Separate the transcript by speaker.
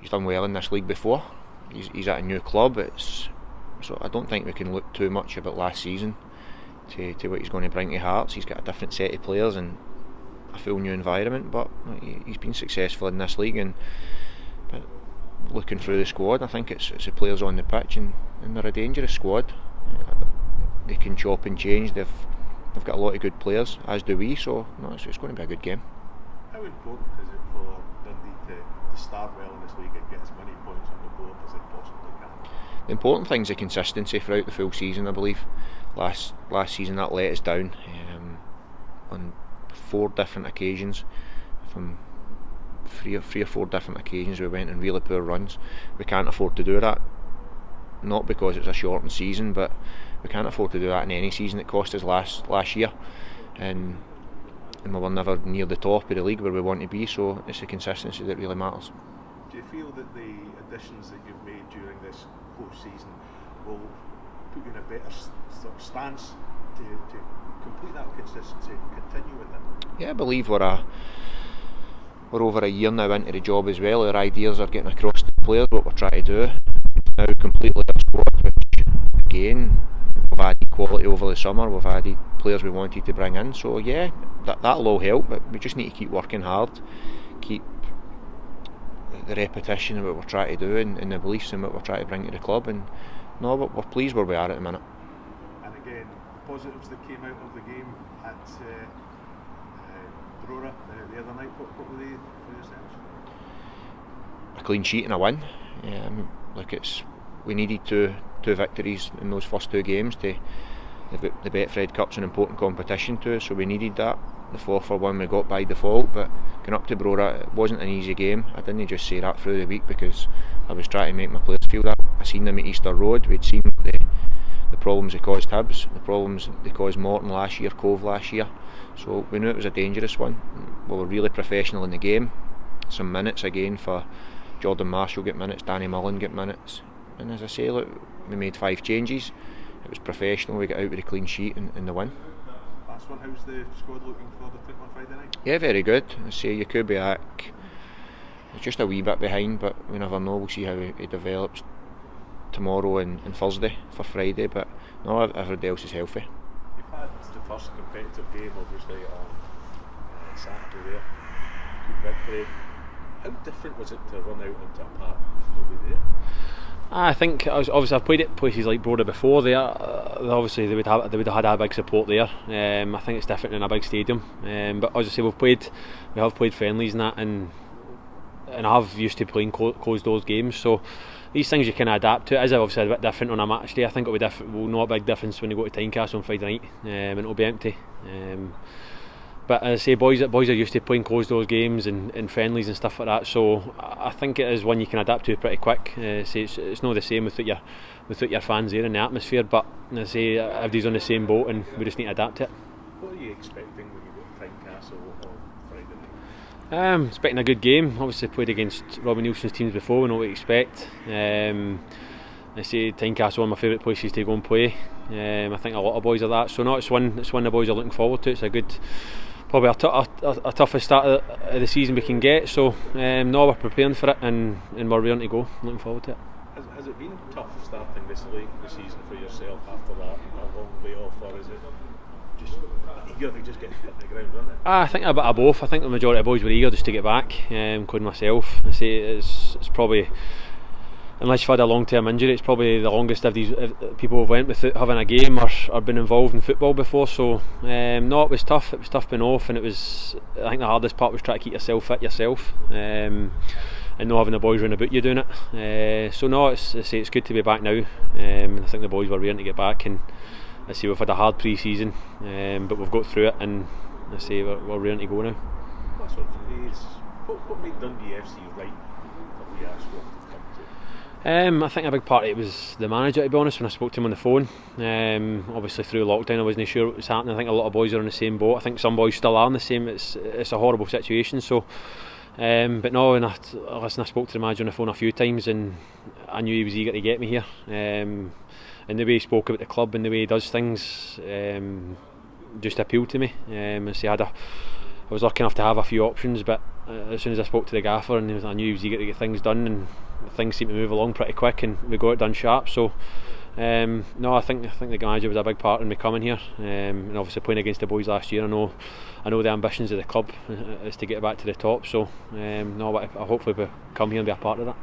Speaker 1: he's done well in this league before. He's at a new club. So I don't think we can look too much about last season to what he's going to bring to Hearts. He's got a different set of players and a full new environment, but he's been successful in this league. But looking through the squad, I think it's the players on the pitch, and they're a dangerous squad. They can chop and change. They've got a lot of good players, as do we. So no, it's going to be a good game.
Speaker 2: How important is it for Dundee to start well in this league and get as many points on the board as it possibly can?
Speaker 1: The important thing is the consistency throughout the full season. I believe last season that let us down on 4 different occasions. From three or 4 different occasions we went in really poor runs. We can't afford to do that, not because it's a shortened season, but we can't afford to do that in any season. It cost us last year, and we were never near the top of the league where we want to be. So it's the consistency that really matters.
Speaker 2: Do you feel that the additions that you've made during this close season will put you in a better sort of stance to complete that consistency and continue with it?
Speaker 1: Yeah, I believe we're over a year now into the job as well. Our ideas are getting across to the players what we're trying to do. It's now completely our squad, which again, we've added quality over the summer. We've added players we wanted to bring in. So yeah, that'll all help, but we just need to keep working hard, keep the repetition of what we're trying to do and the beliefs in what we're trying to bring to the club. And no, we're pleased where we are at the minute.
Speaker 2: And again, the positives that came out of the game at Brora the other night, what were they for yourselves?
Speaker 1: A clean sheet and a win. We needed two victories in those first 2 games. The Betfred Cup's an important competition to us, so we needed that. The 4-1 we got by default, but going up to Brora, it wasn't an easy game. I didn't just say that through the week because I was trying to make my players feel that. I seen them at Easter Road. We'd seen the problems they caused Hibs, the problems they caused Morton last year, Cove last year. So we knew it was a dangerous one. We were really professional in the game. Some minutes again for Jordan Marshall get minutes, Danny Mullen get minutes. And as I say, look, we made 5 changes. It was professional. We got out with a clean sheet and the win.
Speaker 2: Last one, how's the squad looking for the trip on Friday night?
Speaker 1: Yeah, very good. I say Jakubiak, it's just a wee bit behind, but we never know. We'll see how he develops tomorrow and Thursday for Friday. But no, everybody else is healthy.
Speaker 2: You've had the first competitive game, obviously, on Saturday there. Good victory. How different was it to run out into a park with nobody there?
Speaker 3: I think obviously I've played at places like Brora before. Obviously they would have had a big support there. I think it's different in a big stadium. But as I say, we have played friendlies and that, and I have used to playing closed doors games. So these things you can adapt to. It is obviously a bit different on a match day. I think it'll be different. We'll know a big difference when you go to Tynecastle on Friday night, and it'll be empty. But as I say, boys are used to playing closed doors games and friendlies and stuff like that. So I think it is one you can adapt to pretty quick. It's not the same without your fans there in the atmosphere. But as I say, everybody's on the same boat, and we just need to adapt to it.
Speaker 2: What are you expecting when you go to Tynecastle on Friday night?
Speaker 3: Expecting a good game. Obviously played against Robbie Nielsen's teams before. We know what we expect. I say Tynecastle one of my favourite places to go and play. I think a lot of boys are that. So no, it's one the boys are looking forward to. It's a good. Probably a toughest start of the season we can get, so no, we're preparing for it and we're ready to go. Looking forward to it.
Speaker 2: Has it been tough starting this late in the season for yourself after that long layoff, or is it just eager to just get hit the ground running?
Speaker 3: I think a bit of both. I think the majority of boys were eager just to get back, including myself. I say it's probably, unless you've had a long-term injury, it's probably the longest of these people have went without having a game or been involved in football before. So no, it was tough. It was tough being off, and I think the hardest part was trying to keep yourself fit yourself, and not having the boys round about you doing it. So no, it's good to be back now, and I think the boys were ready to get back. And I say we've had a hard pre-season, but we've got through it, and I say we're ready to go now.
Speaker 2: What made Dundee FC right for Lee Ashcroft?
Speaker 3: I think a big part of it was the manager, to be honest. When I spoke to him on the phone, obviously through lockdown I wasn't sure what was happening. I think a lot of boys are in the same boat. I think some boys still are in the same. It's a horrible situation. So, but no, I spoke to the manager on the phone a few times, and I knew he was eager to get me here. And the way he spoke about the club and the way he does things just appealed to me. So I was lucky enough to have a few options, but as soon as I spoke to the gaffer and I knew he was eager to get things done, and things seemed to move along pretty quick and we got it done sharp. So no, I think the manager was a big part in me coming here, and obviously playing against the boys last year. I know the ambitions of the club is to get back to the top, so no, but I hopefully will come here and be a part of that.